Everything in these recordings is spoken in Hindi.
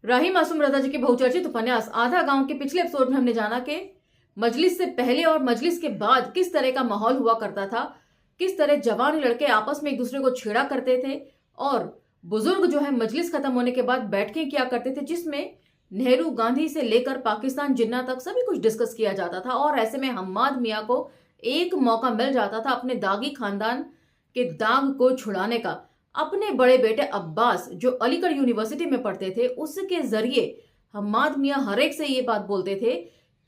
राही मासूम रजा जी के बहुचर्चित उपन्यास आधा गांव के पिछले एपिसोड में हमने जाना कि मजलिस से पहले और मजलिस के बाद किस तरह का माहौल हुआ करता था, किस तरह जवान लड़के आपस में एक दूसरे को छेड़ा करते थे और बुजुर्ग जो है मजलिस खत्म होने के बाद बैठकें किया करते थे, जिसमें नेहरू गांधी से लेकर पाकिस्तान जिन्ना तक सभी कुछ डिस्कस किया जाता था। और ऐसे में हम्माद मियाँ को एक मौका मिल जाता था अपने दागी खानदान के दाग को छुड़ाने का। अपने बड़े बेटे अब्बास जो अलीगढ़ यूनिवर्सिटी में पढ़ते थे, उसके जरिए हम्माद मियाँ हर एक से ये बात बोलते थे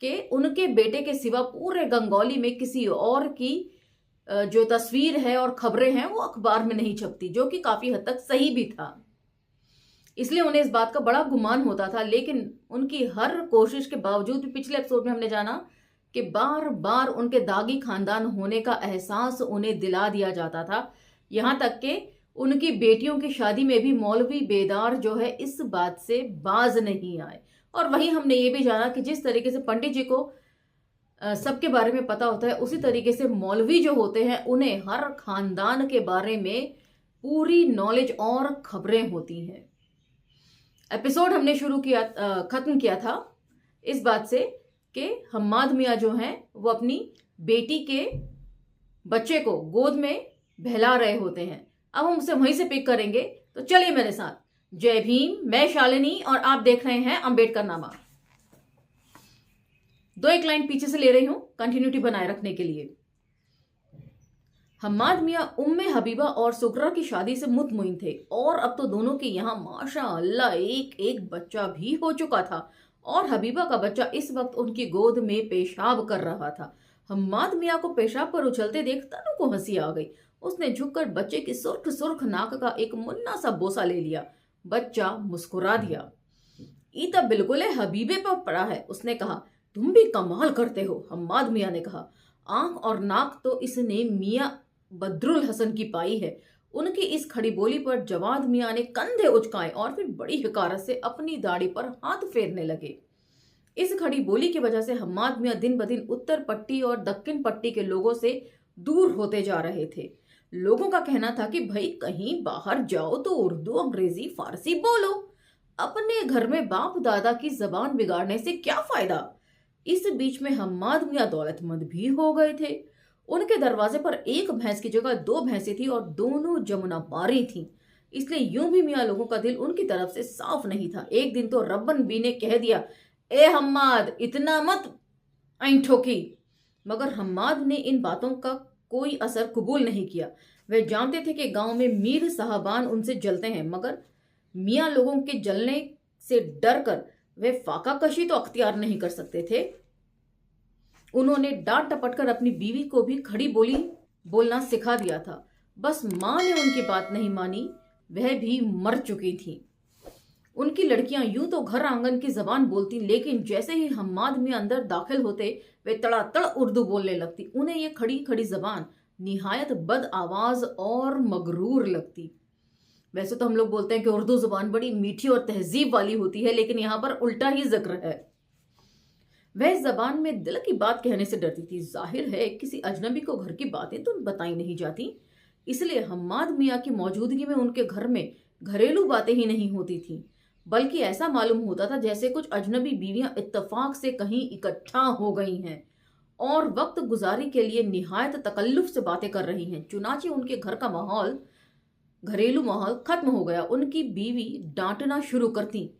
कि उनके बेटे के सिवा पूरे गंगौली में किसी और की जो तस्वीर है और खबरें हैं वो अखबार में नहीं छपती, जो कि काफी हद तक सही भी था। इसलिए उन्हें इस बात का बड़ा गुमान होता था, लेकिन उनकी हर कोशिश के बावजूद भी पिछले एपिसोड में हमने जाना कि बार बार उनके दागी खानदान होने का एहसास उन्हें दिला दिया जाता था। यहां तक कि उनकी बेटियों की शादी में भी मौलवी बेदार जो है इस बात से बाज नहीं आए। और वहीं हमने ये भी जाना कि जिस तरीके से पंडित जी को सबके बारे में पता होता है, उसी तरीके से मौलवी जो होते हैं उन्हें हर खानदान के बारे में पूरी नॉलेज और खबरें होती हैं। एपिसोड हमने खत्म किया था इस बात से कि हम्माद मियाँ जो हैं वो अपनी बेटी के बच्चे को गोद में बहला रहे होते हैं। अब हम उसे वहीं से पिक करेंगे, तो चलिए मेरे साथ। जय भीम, मैं शालिनी और आप देख रहे हैं अंबेडकर नामा। दो एक लाइन पीछे से ले रही हूं कंटिन्यूटी बनाए रखने के लिए। हम्माद मियाँ उम्मे हबीबा और सुगरा की शादी से मुतमईन थे और अब तो दोनों के यहाँ माशाअल्लाह एक एक बच्चा भी हो चुका था और हबीबा का बच्चा इस वक्त उनकी गोद में पेशाब कर रहा था। हम्माद मियाँ को पेशाब पर उछलते देख तनु को हंसी आ गई। उसने झुककर बच्चे की सुर्ख सुर्ख नाक का एक मुन्ना सा बोसा ले लिया। बच्चा मुस्कुरा दिया। ईता बिल्कुल है हबीबे पर पड़ा है, उसने कहा। तुम भी कमाल करते हो, हम्माद मियाँ ने कहा। आंख और नाक तो इसने मियाँ बदरुल हसन की पाई है। उनकी इस खड़ी बोली पर जवाद मियाँ ने कंधे उचकाए और फिर बड़ी हकारत से अपनी दाढ़ी पर हाथ फेरने लगे। इस खड़ी बोली की वजह से हम्माद मियाँ दिन ब दिन उत्तर पट्टी और दक्षिण पट्टी के लोगों से दूर होते जा रहे थे। लोगों का कहना था कि भाई कहीं बाहर जाओ तो उर्दू, अंग्रेजी, फारसी बोलो। अपने घर में बाप दादा की जबान बिगाड़ने से क्या फायदा। इस बीच में हम्माद मियाँ दौलतमंद भी हो गए थे। उनके दरवाजे पर एक भैंस की जगह दो भैंसें थी और दोनों जमुना पारी थी। इसलिए यूं भी मियाँ लोगों का दिल उनकी तरफ से साफ नहीं था। एक दिन तो रब्बन बी ने कह दिया, ए हम्माद इतना मत ऐंठो की। मगर हम्माद ने इन बातों का कोई असर कबूल नहीं किया। वे जानते थे कि गांव में मीर साहबान उनसे जलते हैं, मगर मियाँ लोगों के जलने से डर कर वे फाका कशी तो अख्तियार नहीं कर सकते थे। उन्होंने डांट टपट कर अपनी बीवी को भी खड़ी बोली बोलना सिखा दिया था। बस माँ ने उनकी बात नहीं मानी, वह भी मर चुकी थी। उनकी लड़कियां यूं तो घर आंगन की जबान बोलती, लेकिन जैसे ही हम्माद मियाँ अंदर दाखिल होते वे तड़ातड़ उर्दू बोलने लगती। उन्हें यह खड़ी खड़ी जबान निहायत बद आवाज और मगरूर लगती। वैसे तो हम लोग बोलते हैं कि उर्दू जुबान बड़ी मीठी और तहजीब वाली होती है, लेकिन यहां पर उल्टा ही जिक्र है। वह इस जबान में दिल की बात कहने से डरती थी। जाहिर है किसी अजनबी को घर की बातें तो बताई नहीं जाती, इसलिए हम्माद मियाँ की मौजूदगी में उनके घर में घरेलू बातें ही नहीं होती थी, बल्कि ऐसा मालूम होता था जैसे कुछ अजनबी बीवियां इत्तेफाक से कहीं इकट्ठा हो गई हैं और वक्त गुजारी के लिए निहायत तकल्लुफ से बातें कर रही हैं। चुनाचे उनके घर का माहौल, घरेलू माहौल खत्म हो गया। उनकी बीवी डांटना शुरू करती,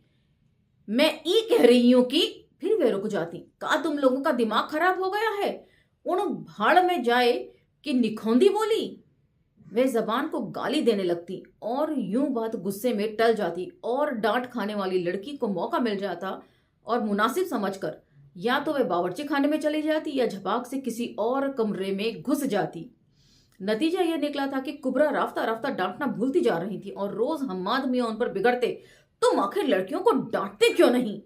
मैं ई कह रही हूं कि, फिर वे रुक जाती। का तुम लोगों का दिमाग खराब हो गया है, उन भाड़ में जाए कि निखोंदी बोली। वे जबान को गाली देने लगती और यूं बात गुस्से में टल जाती और डांट खाने वाली लड़की को मौका मिल जाता और मुनासिब समझकर या तो वे बावर्ची खाने में चली जाती या झपाक से किसी और कमरे में घुस जाती। नतीजा यह निकला था कि कुबरा राफ्ता राफ्ता डांटना भूलती जा रही थी और रोज हम्माद मियाँ उन पर बिगड़ते, तुम आखिर लड़कियों को डांटते क्यों नहीं।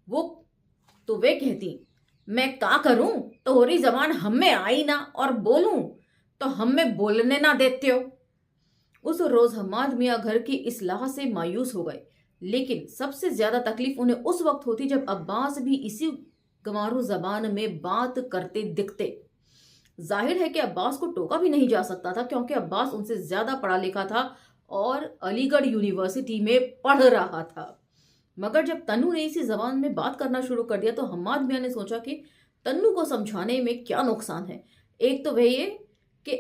तो वे कहती, मैं का करूं, तोहरी जबान हमें आई ना और बोलूं तो हमें बोलने ना देते हो। उस रोज हम्माद मियाँ घर की इस्लाह से मायूस हो गए, लेकिन सबसे ज्यादा तकलीफ उन्हें उस वक्त होती जब अब्बास भी इसी गंवारू जबान में बात करते दिखते। जाहिर है कि अब्बास को टोका भी नहीं जा सकता था, क्योंकि अब्बास उनसे ज्यादा पढ़ा लिखा था और अलीगढ़ यूनिवर्सिटी में पढ़ रहा था। मगर जब तन्नू ने इसी जबान में बात करना शुरू कर दिया तो हम्माद मियाँ ने सोचा कि तन्नू को समझाने में क्या नुकसान है। एक तो वह ये कि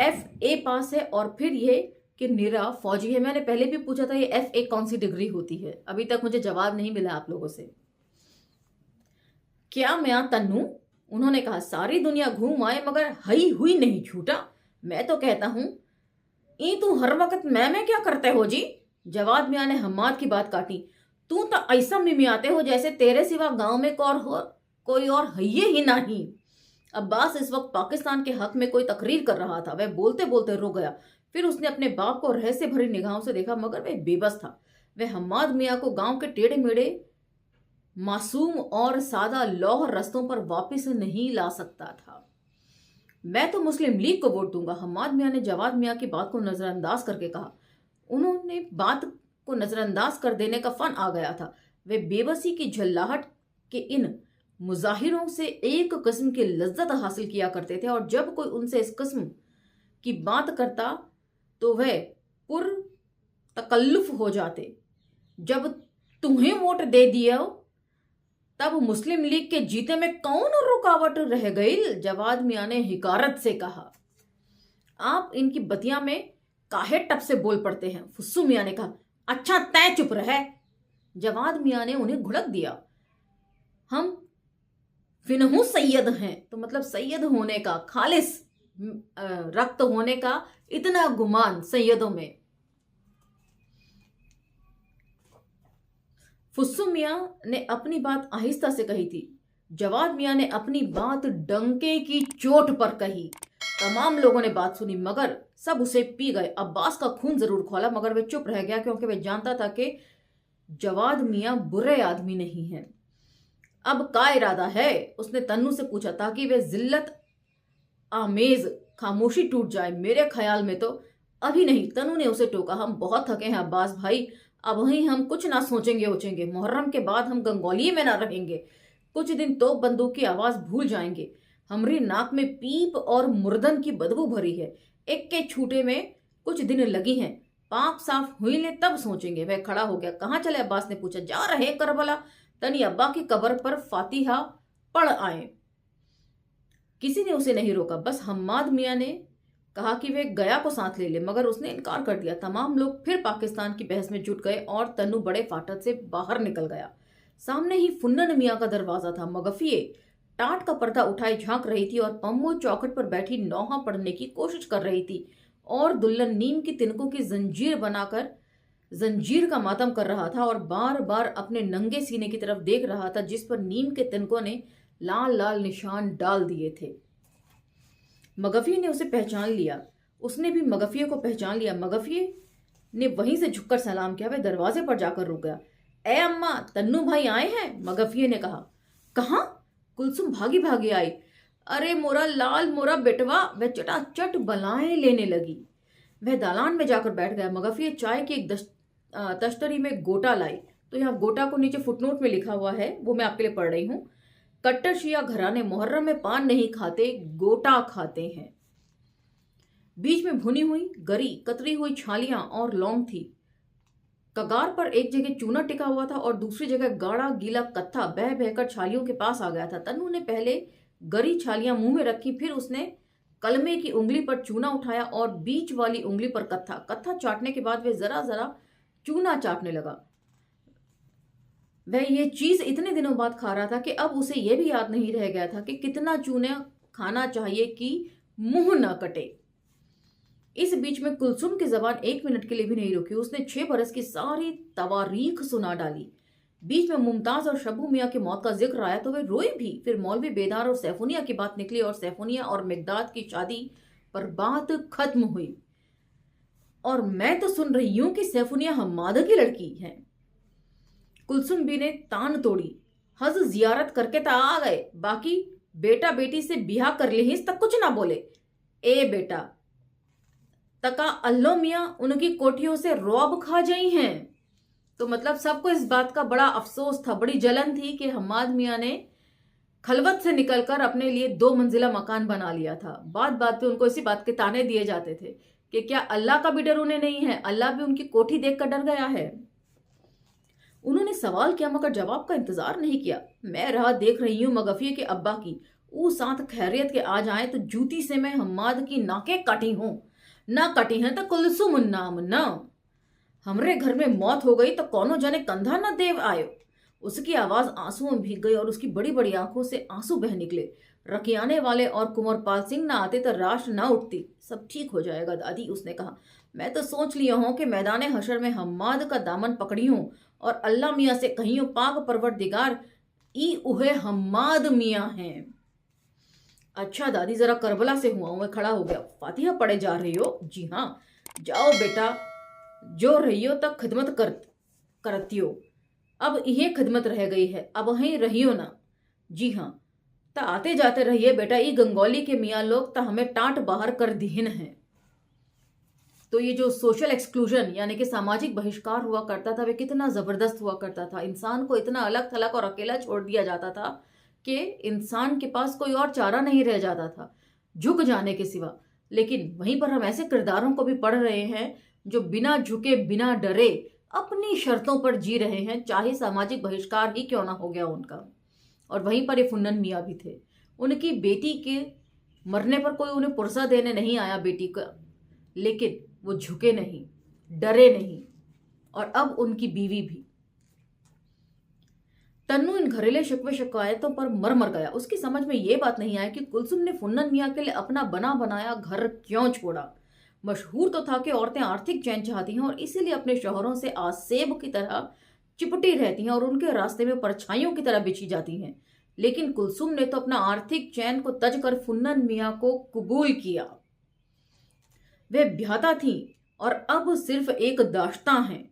FA पास है और फिर ये कि निरा फौजी है। मैंने पहले भी पूछा था ये FA कौन सी डिग्री होती है, अभी तक मुझे जवाब नहीं मिला आप लोगों से। क्या मियाँ तन्नू, उन्होंने कहा, सारी दुनिया घूम आए मगर हई हुई नहीं छूटा। मैं तो कहता हूं ई तू हर वक्त मैं क्या करते हो जी। जवाद मियाँ ने हम्माद की बात काटी। तू तो ऐसा मिमियाते हो जैसे तेरे सिवा गांव में कोई और हइये ही नहीं। अब्बास इस वक्त पाकिस्तान के हक में कोई तकरीर कर रहा था। वह बोलते बोलते रुक गया। फिर उसने अपने बाप को रहस्य भरी निगाहों से देखा मगर वह बेबस था। वह हम्माद मियाँ को गांव के टेढ़े मेढ़े मासूम और सादा लौह रस्तों पर वापस नहीं ला सकता था। मैं तो मुस्लिम लीग को वोट दूंगा, हम्माद मियाँ ने जवाद मियाँ की बात को नजरअंदाज करके कहा। उन्होंने बात को नजरअंदाज कर देने का फन आ गया था। वे बेबसी की झल्लाहट के इन मुजाहिरों से एक किस्म की लज्जत हासिल किया करते थे और जब कोई उनसे इस किस्म की बात करता तो वह पुर तकल्लुफ हो जाते। जब तुम्हें वोट दे दिया तब मुस्लिम लीग के जीते में कौन रुकावट रह गई, जवाद मियाँ ने हिकारत से कहा। आप इनकी बतिया में काहे टप से बोल पड़ते हैं, फुस्सू मियाँ ने कहा। अच्छा तय चुप रहे, जवाद मियाँ ने उन्हें घुड़क दिया। हम फिनहू सैयद हैं, तो मतलब सैयद होने का, खालिस रक्त होने का इतना गुमान सैयदों में। फुस्सू मियाँ ने अपनी बात आहिस्ता से कही थी। जवाद मियाँ ने अपनी बात डंके की चोट पर कही। तमाम लोगों ने बात सुनी मगर सब उसे पी गए। अब्बास का खून जरूर खोला मगर वह चुप रह गया क्योंकि वह जानता था कि जवाद मियाँ बुरे आदमी नहीं हैं। अब का इरादा है, उसने तन्नू से पूछा ताकि वह जिल्लत आमेज खामोशी टूट जाए। मेरे ख्याल में तो अभी नहीं, तन्नू ने उसे टोका। हम बहुत थके हैं अब्बास भाई, अब वहीं हम कुछ ना सोचेंगे ओचेंगे। मुहर्रम के बाद हम गंगौलिये में ना रहेंगे। कुछ दिन तो बंदूक की आवाज भूल जाएंगे। हमारी नाक में पीप और मुर्दन की बदबू भरी है। एक के छूटे में कुछ दिन लगी हैं, पाक साफ हुई ले तब सोचेंगे। वह खड़ा हो गया। कहाँ चले, अब्बास ने पूछा। जा रहे करबला, तनी अब्बा की कब्र पर फातिहा पढ़ आए। किसी ने उसे नहीं रोका, बस हम्माद मियाँ ने कहा कि वे गया को साथ ले ले मगर उसने इनकार कर दिया। तमाम लोग फिर पाकिस्तान की बहस में जुट गए और तन्नू बड़े फाटक से बाहर निकल गया। सामने ही फुन्नन मियाँ का दरवाजा था। मगफिये टाट का पर्दा उठाए झांक रही थी और पम्मो चौखट पर बैठी नौहा पढ़ने की कोशिश कर रही थी और दुल्हन नीम की तिनकों की जंजीर बनाकर जंजीर का मातम कर रहा था और बार बार अपने नंगे सीने की तरफ देख रहा था जिस पर नीम के तिनकों ने लाल लाल निशान डाल दिए थे। मगफिये ने उसे पहचान लिया, उसने भी मगफिये को पहचान लिया। मगफिये ने वहीं से झुककर सलाम किया। वह दरवाजे पर जाकर रुक गया। ए अम्मा, तन्नू भाई आए हैं, मगफिये ने कहा। कहाँ? कुलसुम भागी भागी आई। अरे मोरा लाल, मोरा बेटवा, वह चटाचट बलाएं लेने लगी। वह दालान में जाकर बैठ गया। मगफिये चाय की एक तश्तरी में गोटा लाई। तो यहाँ गोटा को नीचे फुटनोट में लिखा हुआ है, वो मैं आपके लिए पढ़ रही हूँ। कट्टर शिया घराने मुहर्रम में पान नहीं खाते, गोटा खाते हैं। बीच में भुनी हुई गरी, कतरी हुई छालियां और लौंग थी। कगार पर एक जगह चूना टिका हुआ था और दूसरी जगह गाढ़ा गीला कत्था बह बहकर छालियों के पास आ गया था। तन्नू ने पहले गरी छालियां मुंह में रखी, फिर उसने कलमे की उंगली पर चूना उठाया और बीच वाली उंगली पर कत्था चाटने के बाद वह जरा जरा चूना चाटने लगा। वह ये चीज इतने दिनों बाद खा रहा था कि अब उसे यह भी याद नहीं रह गया था कि कितना चूना खाना चाहिए कि मुंह न कटे। इस बीच में कुलसुम की जबान 1 मिनट के लिए भी नहीं रुकी। उसने 6 बरस की सारी तवारीख सुना डाली। बीच में मुमताज और शबू मियाँ की मौत का जिक्र आया तो वे रोए भी। फिर मौलवी बेदार और सैफुनिया की बात निकली और सैफुनिया और मिकदाद की शादी पर बात खत्म हुई। और मैं तो सुन रही हूं कि सैफुनिया हम्माद की लड़की है। कुलसुम बी ने तान तोड़ी। हज जियारत करके ता आ गए, बाकी बेटा बेटी से बिहा कर ली तक कुछ ना बोले। ए बेटा तका अल्लो मियाँ उनकी कोठियों से रौब खा जाई हैं। तो मतलब सबको इस बात का बड़ा अफसोस था, बड़ी जलन थी कि हम्माद मियाँ ने खलवत से निकलकर अपने लिए 2 मंजिला मकान बना लिया था। बात बात पे उनको इसी बात के ताने दिए जाते थे कि क्या अल्लाह का भी डर उन्हें नहीं है, अल्लाह भी उनकी कोठी देखकर डर गया है। उन्होंने सवाल किया मगर जवाब का इंतजार नहीं किया। मैं राह देख रही हूँ मगफिये के अब्बा की। ऊ साथ खैरियत के आ जाए तो जूती से मैं हम्माद की नाके काटी हूँ। ना कटी है तो कुलसुम नाम न। हमरे घर में मौत हो गई तो कौनो जने कंधा न देव आयो। उसकी आवाज आंसुओं में भीग गई और उसकी बड़ी बड़ी आंखों से आंसू बह निकले। रखियाने वाले और कुंवरपाल सिंह ना आते तो राष्ट्र ना उठती। सब ठीक हो जाएगा दादी, उसने कहा। मैं तो सोच लिया हूं कि मैदाने हशर में हम्माद का दामन पकड़ी हूं और अल्लाह मियाँ से कही हूं पाक परवरदिगार ई उहे हम्माद मियाँ हैं। अच्छा दादी, जरा करबला से हुआ हूं। मैं खड़ा हो गया। फातिहा पढ़े जा रही हो? जी हाँ। जाओ बेटा, जो रहियो तक खिदमत करतियो। अब यह खिदमत रह गई है, अब वहीं रहियो ना। जी हाँ। ता आते जाते रहिए बेटा, ई गंगौली के मियाँ लोग ता हमें टांट बाहर कर दीहिन है। तो ये जो सोशल एक्सक्लूजन यानी कि सामाजिक बहिष्कार हुआ करता था, वे कितना जबरदस्त हुआ करता था। इंसान को इतना अलग थलग और अकेला छोड़ दिया जाता था कि इंसान के पास कोई और चारा नहीं रह जाता था झुक जाने के सिवा। लेकिन वहीं पर हम ऐसे किरदारों को भी पढ़ रहे हैं जो बिना झुके बिना डरे अपनी शर्तों पर जी रहे हैं, चाहे सामाजिक बहिष्कार ही क्यों ना हो गया उनका। और वहीं पर ये फुन्नन मियाँ भी थे। उनकी बेटी के मरने पर कोई उन्हें पुरसा देने नहीं आया बेटी का, लेकिन वो झुके नहीं, डरे नहीं। और अब उनकी बीवी भी। तन्नू इन घरेलू शिकवे शिकायतों पर मर मर गया। उसकी समझ में ये बात नहीं आई कि कुलसुम ने फुन्नन मियाँ के लिए अपना बना बनाया घर क्यों छोड़ा। मशहूर तो था कि औरतें आर्थिक चैन चाहती हैं और इसीलिए अपने शौहरों से आसेब की तरह चिपटी रहती हैं और उनके रास्ते में परछाइयों की तरह बिछी जाती हैं। लेकिन कुलसुम ने तो अपना आर्थिक चैन को तज कर फुन्नन मियाँ को कबूल किया। वे ब्याहता थी और अब सिर्फ एक दाश्ता हैं।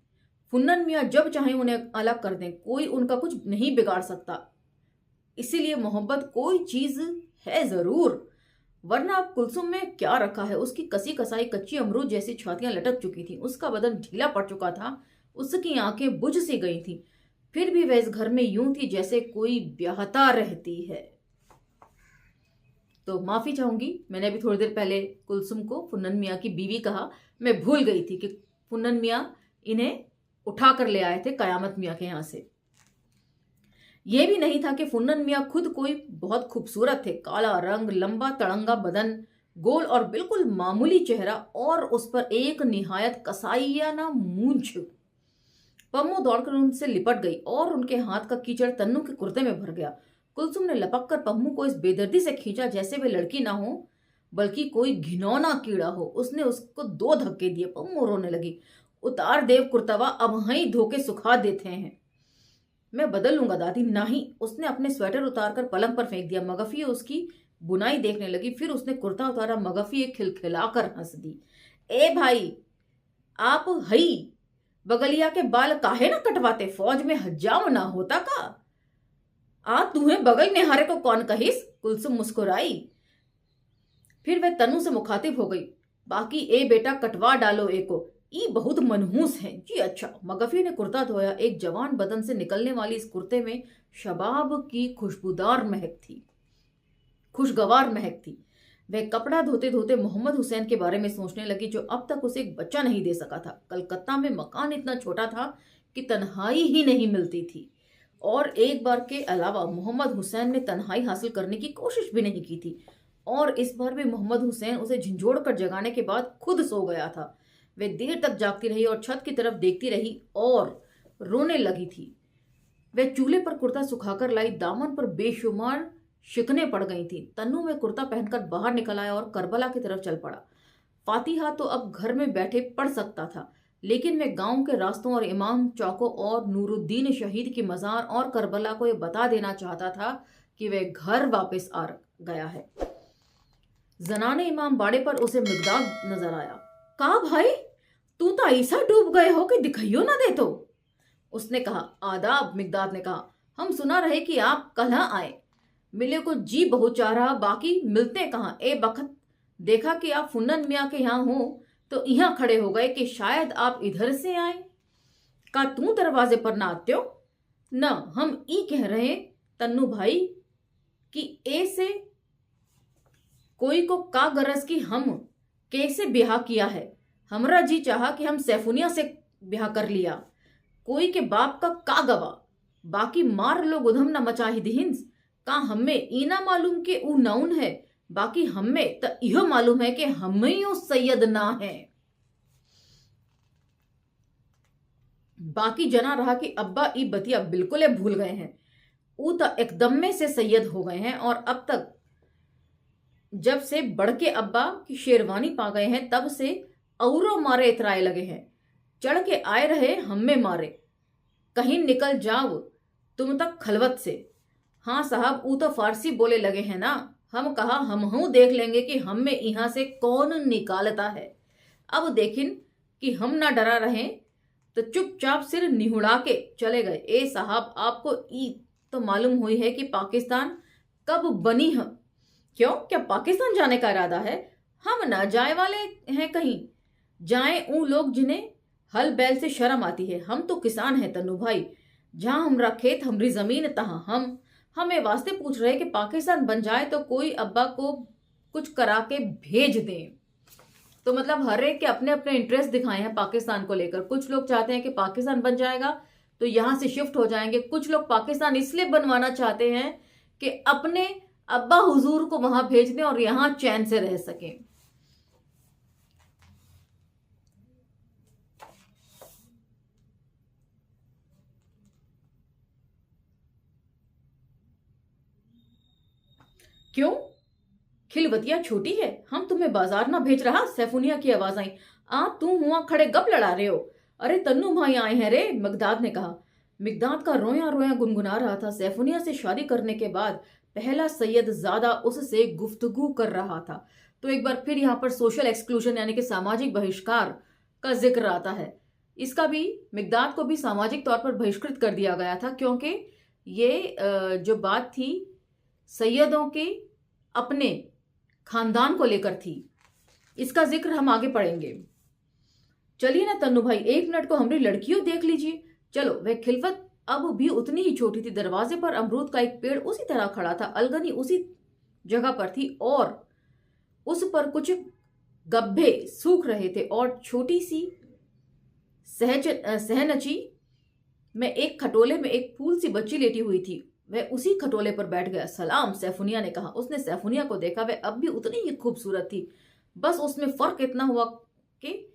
फुन्नन मियाँ जब चाहे उन्हें अलग कर दें, कोई उनका कुछ नहीं बिगाड़ सकता। इसीलिए मोहब्बत कोई चीज है जरूर, वरना अब कुलसुम में क्या रखा है। उसकी कसी कसाई कच्ची अमरूद जैसी छातियां लटक चुकी थी, उसका बदन ढीला पड़ चुका था, उसकी आंखें बुझ सी गई थी। फिर भी वह इस घर में यूं थी जैसे कोई ब्याहता रहती है। तो माफी चाहूंगी, मैंने अभी थोड़ी देर पहले कुलसुम को फुन्नन मियाँ की बीवी कहा। मैं भूल गई थी कि फुन्नन मियाँ इन्हें उठा कर ले आए थे कयामत मियाँ के यहां से। यह भी नहीं था कि फुन्नन मियाँ खुद कोई बहुत खूबसूरत थे। काला रंग, लंबा तड़ंगा बदन, गोल और बिल्कुल मामूली चेहरा और उस पर एक निहायत कसाईयाना मूंछ। पम्मू दौड़कर उनसे लिपट गई और उनके हाथ का कीचड़ तन्नू के कुर्ते में भर गया। कुलसुम ने लपक कर पम्मू को इस बेदर्दी से खींचा जैसे वे लड़की ना हो बल्कि कोई घिनौना कीड़ा हो। उसने उसको 2 धक्के दिए। पम्मू रोने लगी। उतार देव कुर्तवा, अब वहीं धोके सुखा देते हैं। मैं बदल लूंगा दादी। नहीं, उसने अपने स्वेटर उतारकर पलंग पर फेंक दिया। मगफिये उसकी बुनाई देखने लगी। फिर उसने कुर्ता उतारा। मगफिये खिलखिलाकर हंस दी। ए भाई, आप हई बगलिया के बाल काहे ना कटवाते, फौज में हज्जाम ना होता का। आ तुम्हें बगल निहारे को कौन कहिस? कुलसुम मुस्कुराई। फिर वह तनु से मुखातिब हो गई। बाकी ए बेटा कटवा डालो एको, ई बहुत मनहूस है। जी अच्छा। मगफी ने कुर्ता धोया। एक जवान बदन से निकलने वाली इस कुर्ते में शबाब की खुशबूदार महक थी, खुशगवार महक थी। वह कपड़ा धोते धोते मोहम्मद हुसैन के बारे में सोचने लगी, जो अब तक उसे एक बच्चा नहीं दे सका था। कलकत्ता में मकान इतना छोटा था कि तन्हाई ही नहीं मिलती थी, और एक बार के अलावा मोहम्मद हुसैन ने तन्हाई हासिल करने की कोशिश भी नहीं की थी। और इस बार भी मोहम्मद हुसैन उसे झंझोड़ कर जगाने के बाद खुद सो गया था। वे देर तक जागती रही और छत की तरफ देखती रही और रोने लगी थी। वे चूल्हे पर कुर्ता सुखाकर लाई। दामन पर बेशुमार शिकने पड़ गई थी। तन्नू में कुर्ता पहनकर बाहर निकल आया और करबला की तरफ चल पड़ा। फातिहा तो अब घर में बैठे पढ़ सकता था, लेकिन वह गांव के रास्तों और इमाम चौकों और नूरुद्दीन शहीद की मजार और करबला को यह बता देना चाहता था कि वह घर वापस आ गया है। जनाने इमाम बाड़े पर उसे मिगदाद नजर आया। कहा भाई, तू तो ऐसा डूब गए हो कि दिखाइयो ना दे तो, उसने कहा। आदाब, मिगदाद ने कहा। हम सुना रहे कि आप कल आए। मिले को जी बहुत चाह रहा, बाकी मिलते कहाँ। ए बखत देखा कि आप फुन्नन मियाँ के यहाँ हो तो यहाँ खड़े हो गए कि शायद आप इधर से आए। का तू दरवाजे पर ना आते हो? न, हम ई कह रहे तन्नू भाई कि ए से कोई को का गरज की हम कैसे ब्याह किया है। हमरा जी चाहा कि हम सैफुनिया से ब्याह कर लिया। कोई के बाप का गवा, बाकी मार लोग उधम न मचाही दिहिंस, का हमें ई ना मालूम के ऊ नौन है, बाकी हमें त इहो मालूम है कि हम ही ऊ सैयद ना है। बाकी जना रहा कि अब्बा ई बतिया बिल्कुल भूल गए हैं, ऊ त एकदम में से सैयद हो गए हैं, और अब तक जब से बड़के अब्बा की शेरवानी पा गए हैं तब से औरों मारे इतराए लगे हैं। चढ़ के आए रहे हम में मारे, कहीं निकल जाओ तुम तक खलवत से। हाँ साहब, ऊ तो फारसी बोले लगे हैं ना। हम कहा हम हूं देख लेंगे कि हम में यहां से कौन निकालता है। अब देखिन कि हम ना डरा रहे तो चुपचाप सिर निहुड़ा के चले गए। ए साहब, आपको ई तो मालूम हुई है कि पाकिस्तान कब बनी है? क्यों, क्या पाकिस्तान जाने का इरादा है? हम ना जाए वाले हैं कहीं। जाएं ऊ लोग जिन्हें हल बैल से शर्म आती है। हम तो किसान हैं तन्नू भाई, जहां हमरा खेत हमरी जमीन तहां हम। हमें वास्ते पूछ रहे कि पाकिस्तान बन जाए तो कोई अब्बा को कुछ करा के भेज दें। तो मतलब हर एक के अपने अपने इंटरेस्ट दिखाए हैं पाकिस्तान को लेकर। कुछ लोग चाहते हैं कि पाकिस्तान बन जाएगा तो यहां से शिफ्ट हो जाएंगे। कुछ लोग पाकिस्तान इसलिए बनवाना चाहते हैं कि अपने अब्बा हुजूर को वहां भेज दें और यहां चैन से रह सकें। क्यों, खिलवतिया छोटी है, हम तुम्हें बाजार ना भेज रहा? सैफुनिया की आवाज आई। तू हुआ खड़े गप लड़ा रहे हो? अरे तन्नू भाई आए हैं रे, मिकदाद ने कहा। मिकदाद का रोया रोया गुनगुना रहा था। सैफुनिया से शादी करने के बाद पहला सैयद ज्यादा उससे गुफ्तगू कर रहा था। तो एक बार फिर यहाँ पर सोशल एक्सक्लूजन यानी कि सामाजिक बहिष्कार का जिक्र आता है। इसका भी मिकदाद को भी सामाजिक तौर पर बहिष्कृत कर दिया गया था, क्योंकि ये जो बात थी सैयदों के अपने खानदान को लेकर थी। इसका जिक्र हम आगे पढ़ेंगे। चलिए ना तन्नू भाई, 1 मिनट को हमारी लड़कियों देख लीजिए। चलो। वह खिलफत अब भी उतनी ही छोटी थी। दरवाजे पर अमरूद का एक पेड़ उसी तरह खड़ा था। अलगनी उसी जगह पर थी और उस पर कुछ गब्बे सूख रहे थे और छोटी सी सहनची में एक खटोले में एक फूल सी बच्ची लेटी हुई थी। वह उसी खटोले पर बैठ गया। सलाम, सैफुनिया ने कहा। उसने सैफुनिया को देखा। वह अब भी उतनी ही खूबसूरत थी, बस उसमें फर्क इतना हुआ कि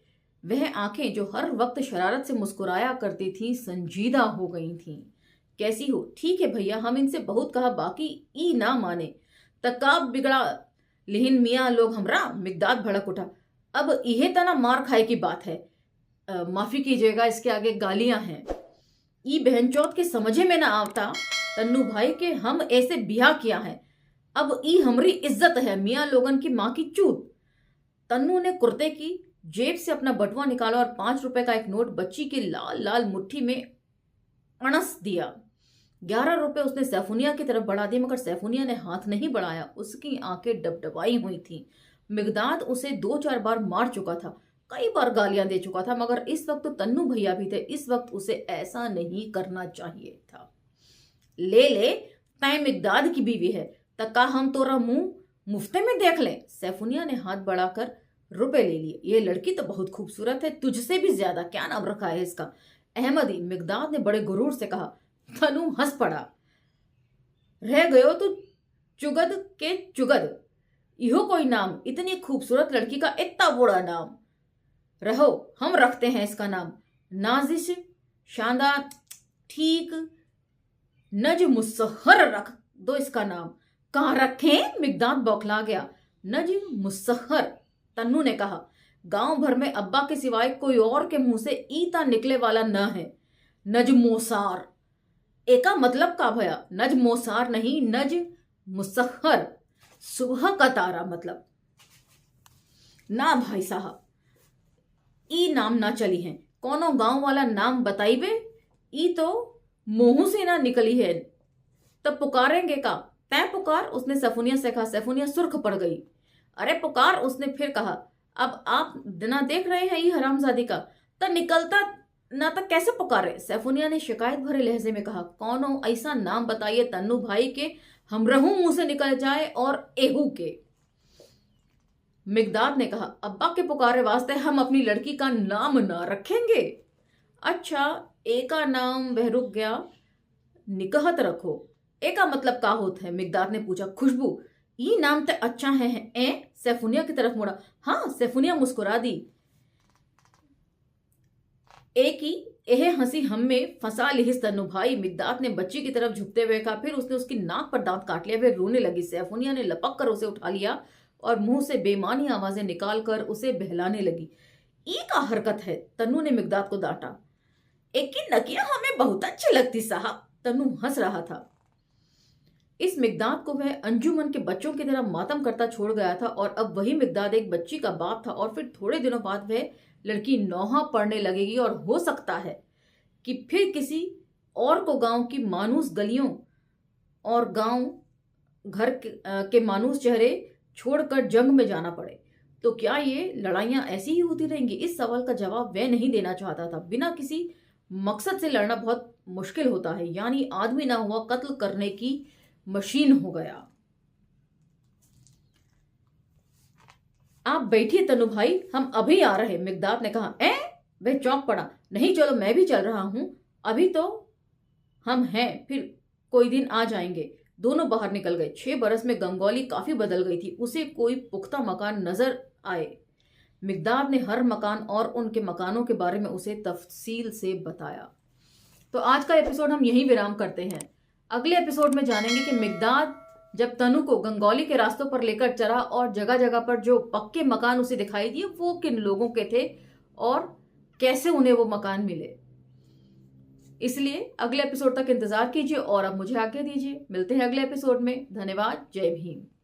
वह आंखें जो हर वक्त शरारत से मुस्कुराया करती थीं संजीदा हो गई थीं। कैसी हो? ठीक है भैया, हम इनसे बहुत कहा, बाकी ई ना माने। तकाब बिगड़ा लिहिन मियाँ लोग हमरा। मिकदाद भड़क उठा। अब इहे तना मार खाए की बात है। माफी कीजिएगा, इसके आगे गालियां हैं। ई बहनचौथ के समझे में ना आवता तन्नू भाई के हम ऐसे बिहा किया है। अब ई हमरी इज्जत है, मियाँ लोगन की माँ की चूत। तन्नू ने कुर्ते की जेब से अपना बटुआ निकाला और 5 रुपए का एक नोट बच्ची की लाल लाल मुट्ठी में अणस दिया। 11 रुपए उसने सैफुनिया की तरफ बढ़ा दिए, मगर सैफुनिया ने हाथ नहीं बढ़ाया। उसकी आंखें डबडबाई हुई थी। मिकदाद उसे 2-4 बार मार चुका था, कई बार गालियां दे चुका था, मगर इस वक्त तो तन्नू भैया भी थे। इस वक्त उसे ऐसा नहीं करना चाहिए था। ले तय मिकदाद की बीवी है, तका हम तोरा मुंह मुफ्ते में देख ले। सैफुनिया ने हाथ बढ़ाकर रुपए ले लिए। ये लड़की तो बहुत खूबसूरत है, तुझसे भी ज्यादा। क्या नाम रखा है इसका? अहमदी, मिकदाद ने बड़े गुरूर से कहा। तनु हंस पड़ा। रह गयो तो चुगद के चुगद, इहो कोई नाम? इतनी खूबसूरत लड़की का इतना बड़ा नाम? रहो, हम रखते हैं इसका नाम। नाजिश, शानदार, ठीक, नज मुसहर रख दो इसका नाम। कहाँ रखें? मिकदाद बौखला गया। नज मुसहर, तन्नू ने कहा। गांव भर में अब्बा के सिवाय कोई और के मुंह से ईता निकले वाला न है। नज मोसार, एका मतलब का भया? नज मोसार नहीं, नज मुसहर, सुबह का तारा मतलब। ना भाई साहब, ई नाम ना चली है। कोनो गांव वाला नाम बताइबे? ई तो मुंह से ना निकली है, तब पुकारेंगे का? तय पुकार, उसने सैफुनिया से कहा। सैफुनिया सुर्ख पड़ गई। अरे पुकार, उसने फिर कहा। अब आप ना देख रहे हैं ये हरामजादी का, तो निकलता ना तो कैसे पुकारे? सैफुनिया ने शिकायत भरे लहजे में कहा। कौनो ऐसा नाम बताइए तन्नू भाई के हम रहू मुंह से निकल जाए और एहू के। मिकदाद ने कहा। अब्बा के पुकारे वास्ते हम अपनी लड़की का नाम ना रखेंगे? अच्छा, एका नाम वह रुक गया, निकहत रखो। एका मतलब का होता है? मिकदाद ने पूछा। खुशबू, ये नाम तो अच्छा है। ए सैफुनिया की तरफ मुड़ा। हाँ, सैफुनिया मुस्कुरा दी। एक ही एह हंसी हम में फंसा लिहिस तन्नू भाई, मिकदाद ने बच्ची की तरफ झुकते हुए कहा। फिर उसने उसकी नाक पर दांत काट लिया। वे रोने लगी। सैफुनिया ने लपक कर उसे उठा लिया और मुंह से बेमानी आवाजें निकालकर उसे बहलाने लगी। ई का हरकत है, तन्नू ने मिकदाद को डांटा। एक की नकिया हमें बहुत अच्छी लगती साहब, तन्नू हंस रहा था। इस मिकदाद को वह अंजुमन के बच्चों की तरह मातम करता छोड़ गया था और अब वही मिकदाद एक बच्ची का बाप था और फिर थोड़े दिनों बाद वह लड़की नौहा पढ़ने लगेगी और हो सकता है कि फिर किसी और को गांव की मानूस गलियों और गांव घर के मानूस चेहरे छोड़कर जंग में जाना पड़े। तो क्या ये लड़ाइयां ऐसी ही होती रहेंगी? इस सवाल का जवाब वह नहीं देना चाहता था। बिना किसी मकसद से लड़ना बहुत मुश्किल होता है, यानी आदमी ना हुआ कत्ल करने की मशीन हो गया। आप बैठिए तनु भाई, हम अभी आ रहे, मिकदाद ने कहा। वह चौंक पड़ा। नहीं, चलो मैं भी चल रहा हूं, अभी तो हम हैं, फिर कोई दिन आ जाएंगे। दोनों बाहर निकल गए। 6 बरस में गंगौली काफी बदल गई थी। उसे कोई पुख्ता मकान नजर आए। मिकदाद ने हर मकान और उनके मकानों के बारे में उसे तफसील से बताया। तो आज का एपिसोड हम यहीं विराम करते हैं। अगले एपिसोड में जानेंगे कि मिकदाद जब तनु को गंगौली के रास्तों पर लेकर चला और जगह जगह पर जो पक्के मकान उसे दिखाई दिए वो किन लोगों के थे और कैसे उन्हें वो मकान मिले। इसलिए अगले एपिसोड तक इंतजार कीजिए और अब मुझे आज्ञा दीजिए। मिलते हैं अगले एपिसोड में। धन्यवाद। जय भीम।